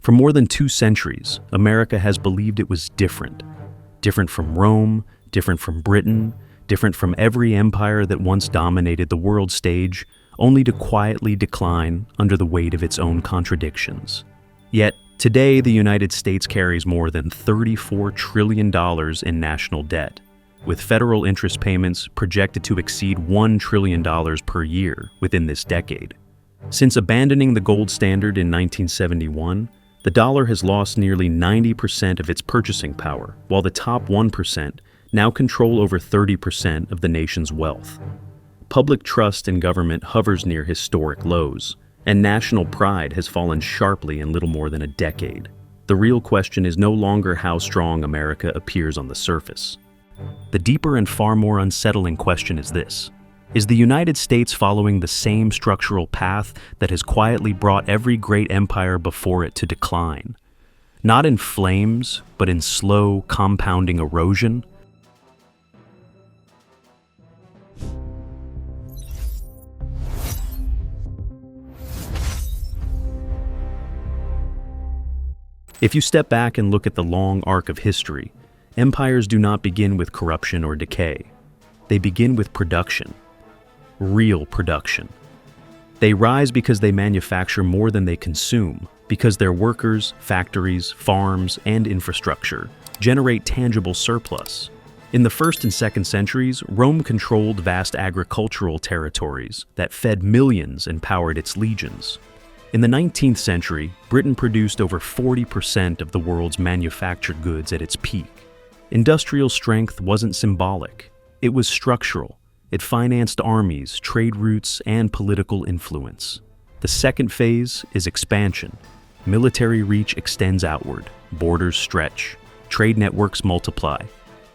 For more than 2 centuries, America has believed it was different. Different from Rome, different from Britain, different from every empire that once dominated the world stage, only to quietly decline under the weight of its own contradictions. Yet, today the United States carries more than $34 trillion in national debt, with federal interest payments projected to exceed $1 trillion per year within this decade. Since abandoning the gold standard in 1971, the dollar has lost nearly 90% of its purchasing power, while the top 1% now control over 30% of the nation's wealth. Public trust in government hovers near historic lows, and national pride has fallen sharply in little more than a decade. The real question is no longer how strong America appears on the surface. The deeper and far more unsettling question is this: is the United States following the same structural path that has quietly brought every great empire before it to decline? Not in flames, but in slow, compounding erosion? If you step back and look at the long arc of history, empires do not begin with corruption or decay. They begin with production. Real production. They rise because they manufacture more than they consume, because their workers, factories, farms, and infrastructure generate tangible surplus. In the 1st and 2nd centuries, Rome controlled vast agricultural territories that fed millions and powered its legions. In the 19th century, Britain produced over 40% of the world's manufactured goods at its peak. Industrial strength wasn't symbolic, it was structural. It financed armies, trade routes, and political influence. The second phase is expansion. Military reach extends outward, borders stretch, trade networks multiply.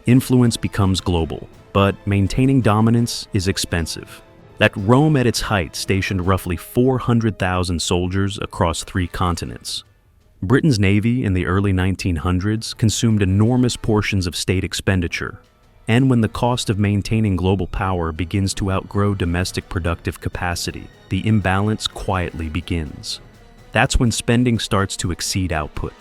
Influence becomes global, but maintaining dominance is expensive. At Rome at its height stationed roughly 400,000 soldiers across 3 continents. Britain's navy in the early 1900s consumed enormous portions of state expenditure. And when the cost of maintaining global power begins to outgrow domestic productive capacity, the imbalance quietly begins. That's when spending starts to exceed output.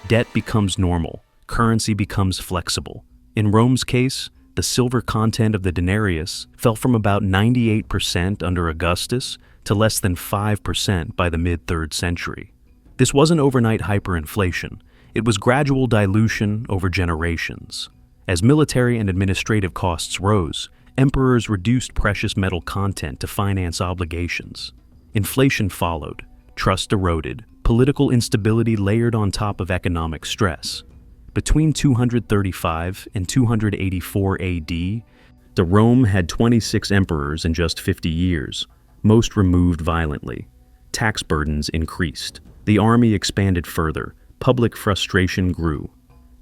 Debt becomes normal, currency becomes flexible. In Rome's case, the silver content of the denarius fell from about 98% under Augustus to less than 5% by the mid-3rd century. This wasn't overnight hyperinflation, it was gradual dilution over generations. As military and administrative costs rose, emperors reduced precious metal content to finance obligations. Inflation followed, trust eroded, political instability layered on top of economic stress. Between 235 and 284 AD, the Rome had 26 emperors in just 50 years, most removed violently. Tax burdens increased. The army expanded further. Public frustration grew.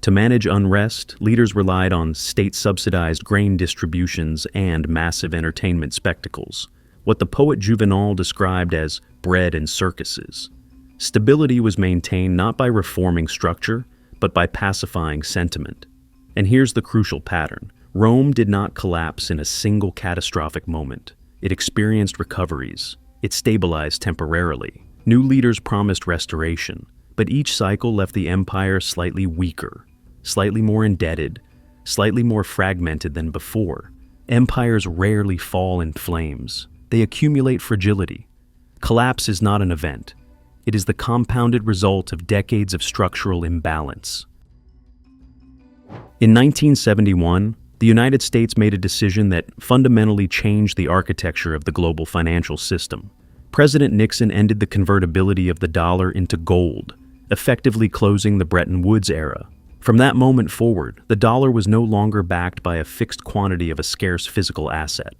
To manage unrest, leaders relied on state-subsidized grain distributions and massive entertainment spectacles, what the poet Juvenal described as bread and circuses. Stability was maintained not by reforming structure, but by pacifying sentiment. And here's the crucial pattern. Rome did not collapse in a single catastrophic moment. It experienced recoveries. It stabilized temporarily. New leaders promised restoration, but each cycle left the empire slightly weaker, slightly more indebted, slightly more fragmented than before. Empires rarely fall in flames. They accumulate fragility. Collapse is not an event. It is the compounded result of decades of structural imbalance. In 1971, the United States made a decision that fundamentally changed the architecture of the global financial system. President Nixon ended the convertibility of the dollar into gold, effectively closing the Bretton Woods era. From that moment forward, the dollar was no longer backed by a fixed quantity of a scarce physical asset.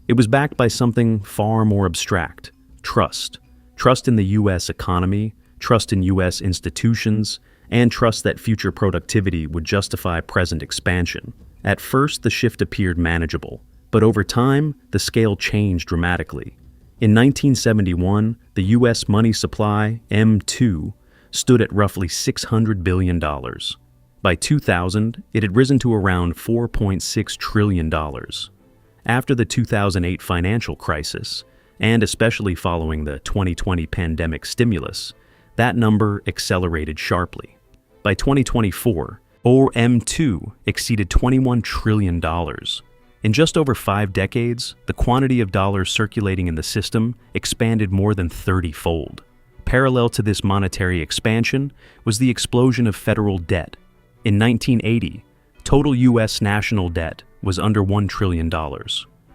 It was backed by something far more abstract: trust. Trust in the U.S. economy, trust in U.S. institutions, and trust that future productivity would justify present expansion. At first, the shift appeared manageable, but over time, the scale changed dramatically. In 1971, the U.S. money supply, M2, stood at roughly $600 billion. By 2000, it had risen to around $4.6 trillion. After the 2008 financial crisis, and especially following the 2020 pandemic stimulus, That number accelerated sharply. By 2024, OM2 exceeded $21 trillion. In just over 5 decades, the quantity of dollars circulating in the system expanded more than 30-fold. Parallel to this monetary expansion was the explosion of federal debt. In 1980, total U.S. national debt was under $1 trillion.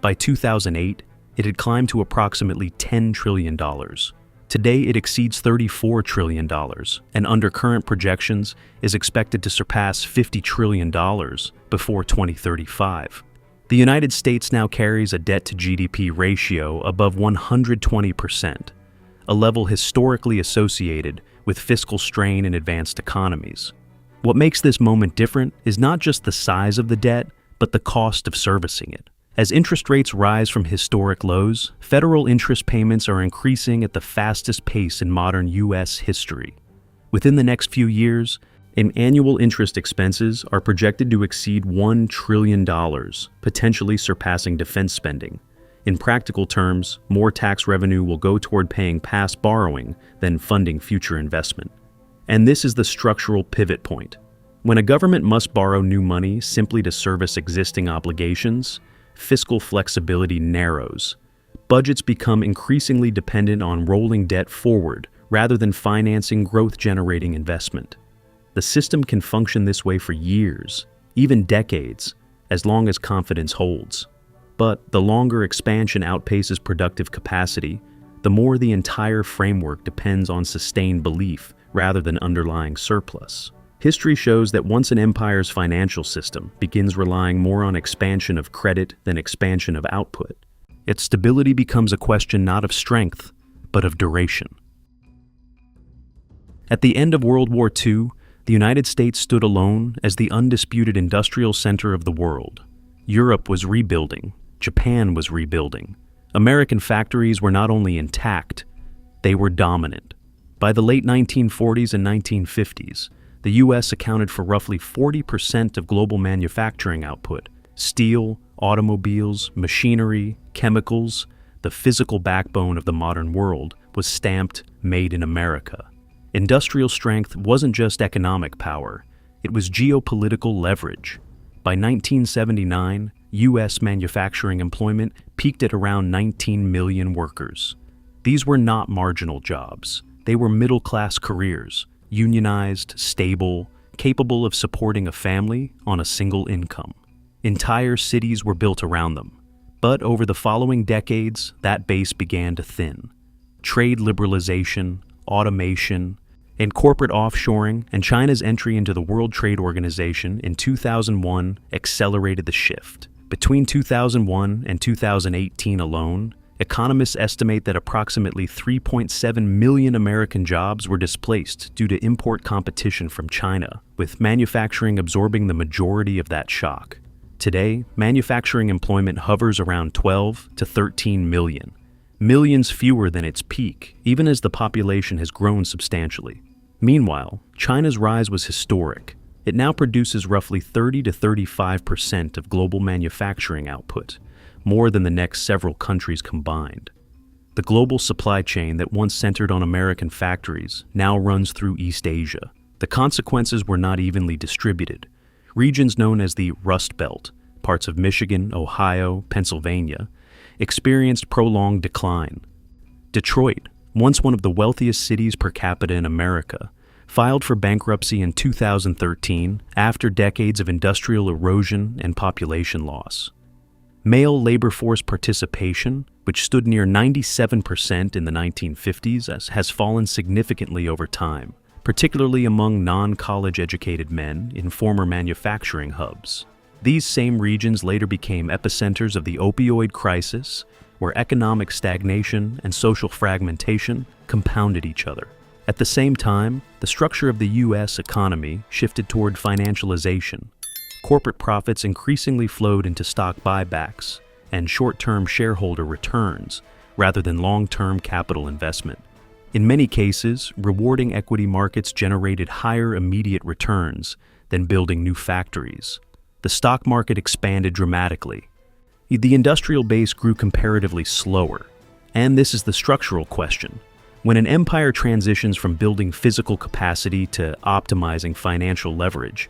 By 2008, it had climbed to approximately $10 trillion. Today, it exceeds $34 trillion, and under current projections, is expected to surpass $50 trillion before 2035. The United States now carries a debt-to-GDP ratio above 120%, a level historically associated with fiscal strain in advanced economies. What makes this moment different is not just the size of the debt, but the cost of servicing it. As interest rates rise from historic lows, federal interest payments are increasing at the fastest pace in modern U.S. history. Within the next few years, annual interest expenses are projected to exceed $1 trillion, potentially surpassing defense spending. In practical terms, more tax revenue will go toward paying past borrowing than funding future investment. And this is the structural pivot point. When a government must borrow new money simply to service existing obligations, fiscal flexibility narrows. Budgets become increasingly dependent on rolling debt forward rather than financing growth-generating investment. The system can function this way for years, even decades, as long as confidence holds. But the longer expansion outpaces productive capacity, the more the entire framework depends on sustained belief rather than underlying surplus. History shows that once an empire's financial system begins relying more on expansion of credit than expansion of output, its stability becomes a question not of strength, but of duration. At the end of World War II, the United States stood alone as the undisputed industrial center of the world. Europe was rebuilding. Japan was rebuilding. American factories were not only intact, they were dominant. By the late 1940s and 1950s, the U.S. accounted for roughly 40% of global manufacturing output. Steel, automobiles, machinery, chemicals, the physical backbone of the modern world was stamped "Made in America." Industrial strength wasn't just economic power, it was geopolitical leverage. By 1979, U.S. manufacturing employment peaked at around 19 million workers. These were not marginal jobs. They were middle-class careers, unionized, stable, capable of supporting a family on a single income. Entire cities were built around them. But over the following decades, that base began to thin. Trade liberalization, automation, and corporate offshoring and China's entry into the World Trade Organization in 2001 accelerated the shift. Between 2001 and 2018 alone, economists estimate that approximately 3.7 million American jobs were displaced due to import competition from China, with manufacturing absorbing the majority of that shock. Today, manufacturing employment hovers around 12 to 13 million, millions fewer than its peak, even as the population has grown substantially. Meanwhile, China's rise was historic. It now produces roughly 30 to 35% of global manufacturing output, more than the next several countries combined. The global supply chain that once centered on American factories now runs through East Asia. The consequences were not evenly distributed. Regions known as the Rust Belt, parts of Michigan, Ohio, Pennsylvania, experienced prolonged decline. Detroit, once one of the wealthiest cities per capita in America, filed for bankruptcy in 2013 after decades of industrial erosion and population loss. Male labor force participation, which stood near 97% in the 1950s, has fallen significantly over time, particularly among non-college educated men in former manufacturing hubs. These same regions later became epicenters of the opioid crisis, where economic stagnation and social fragmentation compounded each other. At the same time, the structure of the U.S. economy shifted toward financialization. Corporate profits increasingly flowed into stock buybacks and short-term shareholder returns rather than long-term capital investment. In many cases, rewarding equity markets generated higher immediate returns than building new factories. The stock market expanded dramatically. The industrial base grew comparatively slower. And this is the structural question. When an empire transitions from building physical capacity to optimizing financial leverage,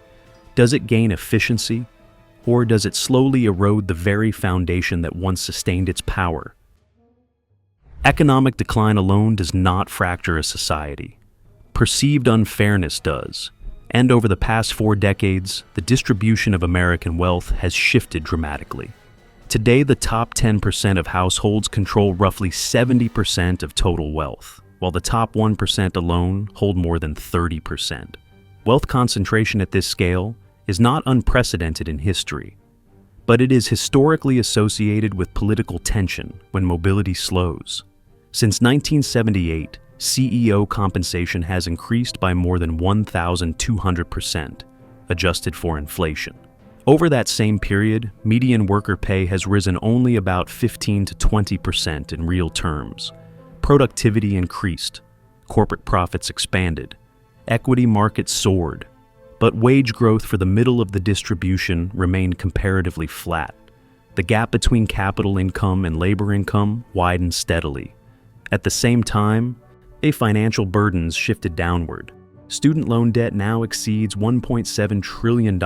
does it gain efficiency, or does it slowly erode the very foundation that once sustained its power? Economic decline alone does not fracture a society. Perceived unfairness does, and over the past 4 decades, the distribution of American wealth has shifted dramatically. Today, the top 10% of households control roughly 70% of total wealth, while the top 1% alone hold more than 30%. Wealth concentration at this scale is not unprecedented in history, but it is historically associated with political tension when mobility slows. Since 1978, CEO compensation has increased by more than 1,200%, adjusted for inflation. Over that same period, median worker pay has risen only about 15 to 20% in real terms. Productivity increased, corporate profits expanded, equity markets soared, but wage growth for the middle of the distribution remained comparatively flat. The gap between capital income and labor income widened steadily. At the same time, financial burdens shifted downward. Student loan debt now exceeds $1.7 trillion,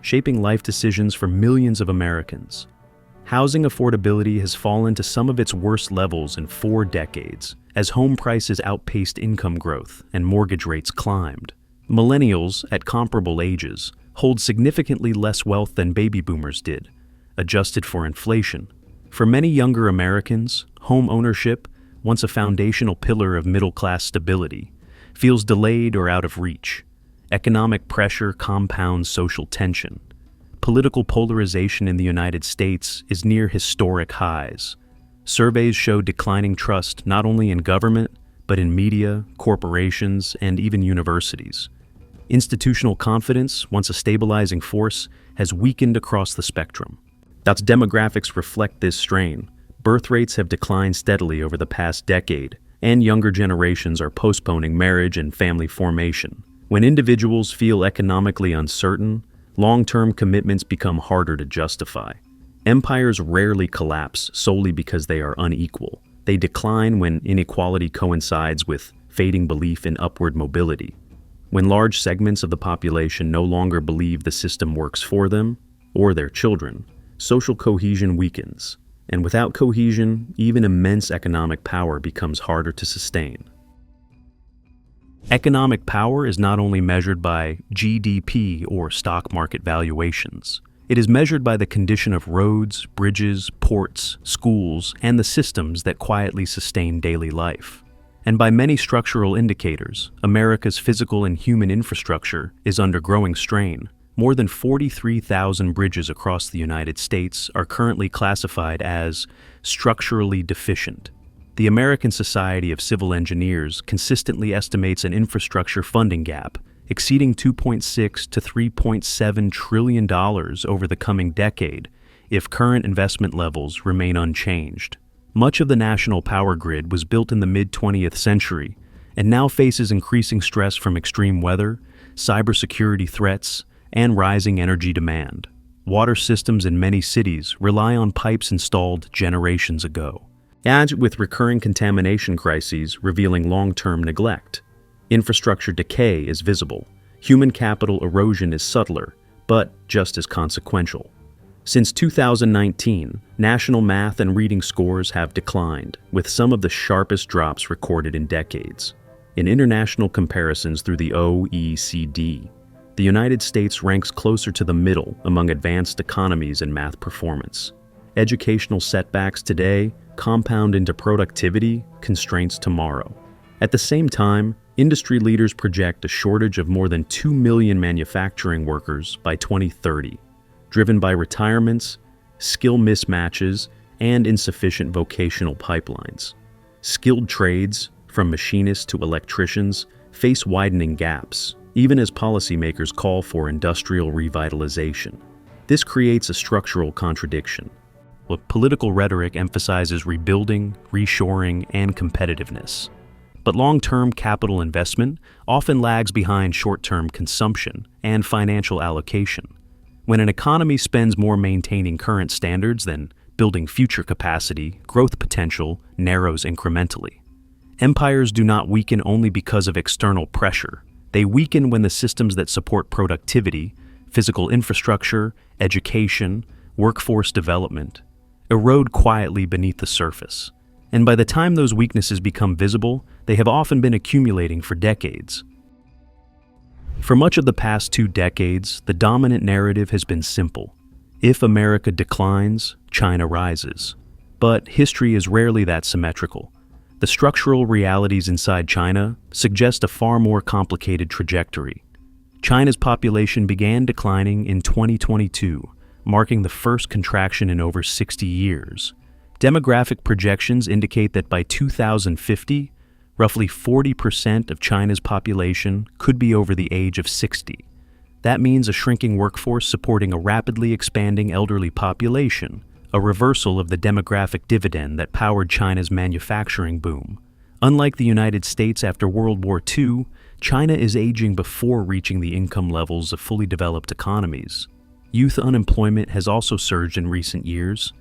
shaping life decisions for millions of Americans. Housing affordability has fallen to some of its worst levels in 4 decades, as home prices outpaced income growth and mortgage rates climbed. Millennials, at comparable ages, hold significantly less wealth than baby boomers did, adjusted for inflation. For many younger Americans, home ownership, once a foundational pillar of middle-class stability, feels delayed or out of reach. Economic pressure compounds social tension. Political polarization in the United States is near historic highs. Surveys show declining trust not only in government, but in media, corporations, and even universities. Institutional confidence, once a stabilizing force, has weakened across the spectrum. Demographics reflect this strain. Birth rates have declined steadily over the past decade, and younger generations are postponing marriage and family formation. When individuals feel economically uncertain, long-term commitments become harder to justify. Empires rarely collapse solely because they are unequal. They decline when inequality coincides with fading belief in upward mobility. When large segments of the population no longer believe the system works for them or their children, social cohesion weakens. And without cohesion, even immense economic power becomes harder to sustain. Economic power is not only measured by GDP or stock market valuations. It is measured by the condition of roads, bridges, ports, schools, and the systems that quietly sustain daily life. And by many structural indicators, America's physical and human infrastructure is under growing strain. More than 43,000 bridges across the United States are currently classified as structurally deficient. The American Society of Civil Engineers consistently estimates an infrastructure funding gap exceeding $2.6 to $3.7 trillion over the coming decade if current investment levels remain unchanged. Much of the national power grid was built in the mid-20th century and now faces increasing stress from extreme weather, cybersecurity threats, and rising energy demand. Water systems in many cities rely on pipes installed generations ago, and with recurring contamination crises revealing long-term neglect. Infrastructure decay is visible. Human capital erosion is subtler, but just as consequential. Since 2019, national math and reading scores have declined, with some of the sharpest drops recorded in decades. In international comparisons through the OECD, the United States ranks closer to the middle among advanced economies in math performance. Educational setbacks today compound into productivity constraints tomorrow. At the same time, industry leaders project a shortage of more than 2 million manufacturing workers by 2030, driven by retirements, skill mismatches, and insufficient vocational pipelines. Skilled trades, from machinists to electricians, face widening gaps, even as policymakers call for industrial revitalization. This creates a structural contradiction. Political rhetoric emphasizes rebuilding, reshoring, and competitiveness. But long-term capital investment often lags behind short-term consumption and financial allocation. When an economy spends more maintaining current standards than building future capacity, growth potential narrows incrementally. Empires do not weaken only because of external pressure. They weaken when the systems that support productivity, physical infrastructure, education, workforce development, erode quietly beneath the surface. And by the time those weaknesses become visible, they have often been accumulating for decades. For much of the past 2 decades, the dominant narrative has been simple. If America declines, China rises. But history is rarely that symmetrical. The structural realities inside China suggest a far more complicated trajectory. China's population began declining in 2022, marking the first contraction in over 60 years. Demographic projections indicate that by 2050, roughly 40% of China's population could be over the age of 60. That means a shrinking workforce supporting a rapidly expanding elderly population, a reversal of the demographic dividend that powered China's manufacturing boom. Unlike the United States after World War II, China is aging before reaching the income levels of fully developed economies. Youth unemployment has also surged in recent years,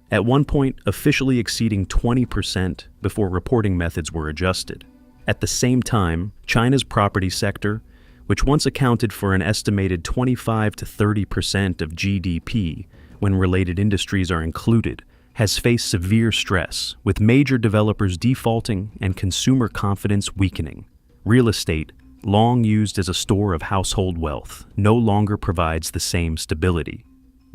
at one point officially exceeding 20% before reporting methods were adjusted. At the same time, China's property sector, which once accounted for an estimated 25 to 30% of GDP when related industries are included, has faced severe stress, with major developers defaulting and consumer confidence weakening. Real estate, long used as a store of household wealth, no longer provides the same stability.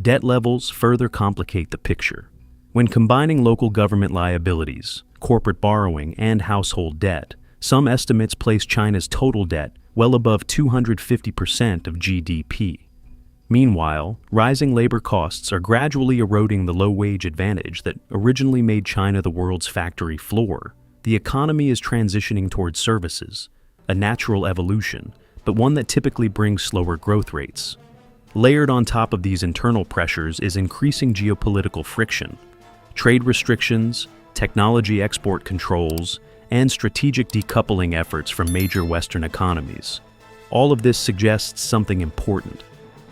Debt levels further complicate the picture. When combining local government liabilities, corporate borrowing, and household debt, some estimates place China's total debt well above 250% of GDP. Meanwhile, rising labor costs are gradually eroding the low-wage advantage that originally made China the world's factory floor. The economy is transitioning towards services, a natural evolution, but one that typically brings slower growth rates. Layered on top of these internal pressures is increasing geopolitical friction. Trade restrictions, technology export controls, and strategic decoupling efforts from major Western economies. All of this suggests something important.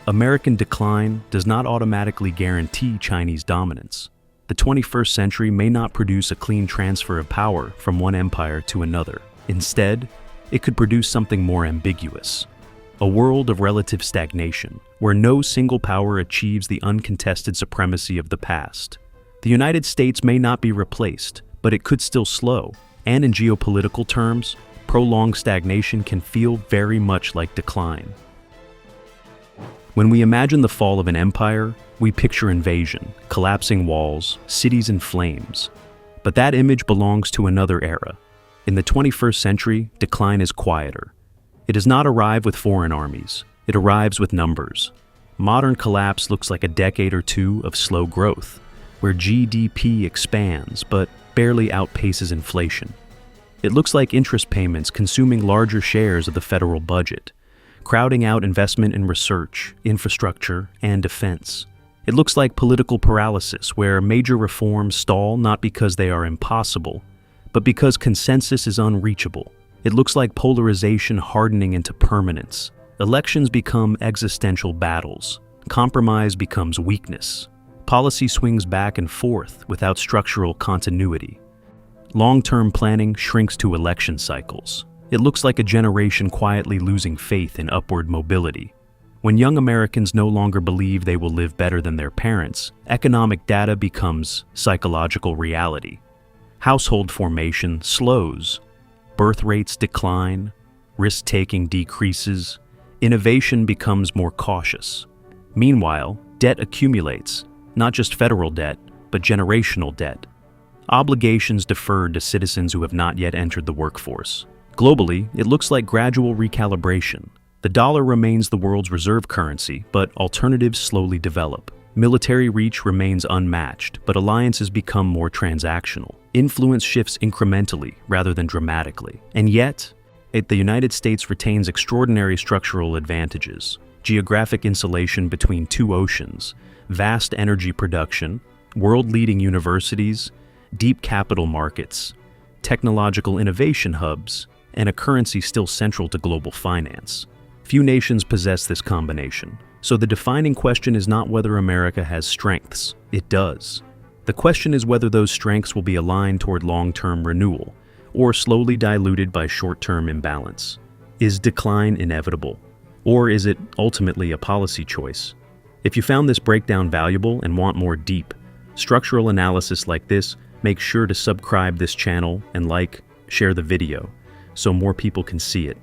American decline does not automatically guarantee Chinese dominance. The 21st century may not produce a clean transfer of power from one empire to another. Instead, it could produce something more ambiguous. A world of relative stagnation, where no single power achieves the uncontested supremacy of the past. The United States may not be replaced, but it could still slow. And in geopolitical terms, prolonged stagnation can feel very much like decline. When we imagine the fall of an empire, we picture invasion, collapsing walls, cities in flames. But that image belongs to another era. In the 21st century, decline is quieter. It does not arrive with foreign armies. It arrives with numbers. Modern collapse looks like a decade or two of slow growth, where GDP expands but barely outpaces inflation. It looks like interest payments consuming larger shares of the federal budget, crowding out investment in research, infrastructure, and defense. It looks like political paralysis, where major reforms stall not because they are impossible, but because consensus is unreachable. It looks like polarization hardening into permanence. Elections become existential battles. Compromise becomes weakness. Policy swings back and forth without structural continuity. Long-term planning shrinks to election cycles. It looks like a generation quietly losing faith in upward mobility. When young Americans no longer believe they will live better than their parents, economic data becomes psychological reality. Household formation slows. Birth rates decline. Risk-taking decreases. Innovation becomes more cautious. Meanwhile, debt accumulates, not just federal debt, but generational debt. Obligations deferred to citizens who have not yet entered the workforce. Globally, it looks like gradual recalibration. The dollar remains the world's reserve currency, but alternatives slowly develop. Military reach remains unmatched, but alliances become more transactional. Influence shifts incrementally rather than dramatically. And yet, the United States retains extraordinary structural advantages. Geographic insulation between 2 oceans, vast energy production, world-leading universities, deep capital markets, technological innovation hubs, and a currency still central to global finance. Few nations possess this combination, so the defining question is not whether America has strengths. It does. The question is whether those strengths will be aligned toward long-term renewal, or slowly diluted by short-term imbalance? Is decline inevitable, or is it ultimately a policy choice? If you found this breakdown valuable and want more deep, structural analysis like this, make sure to subscribe this channel and share the video so more people can see it.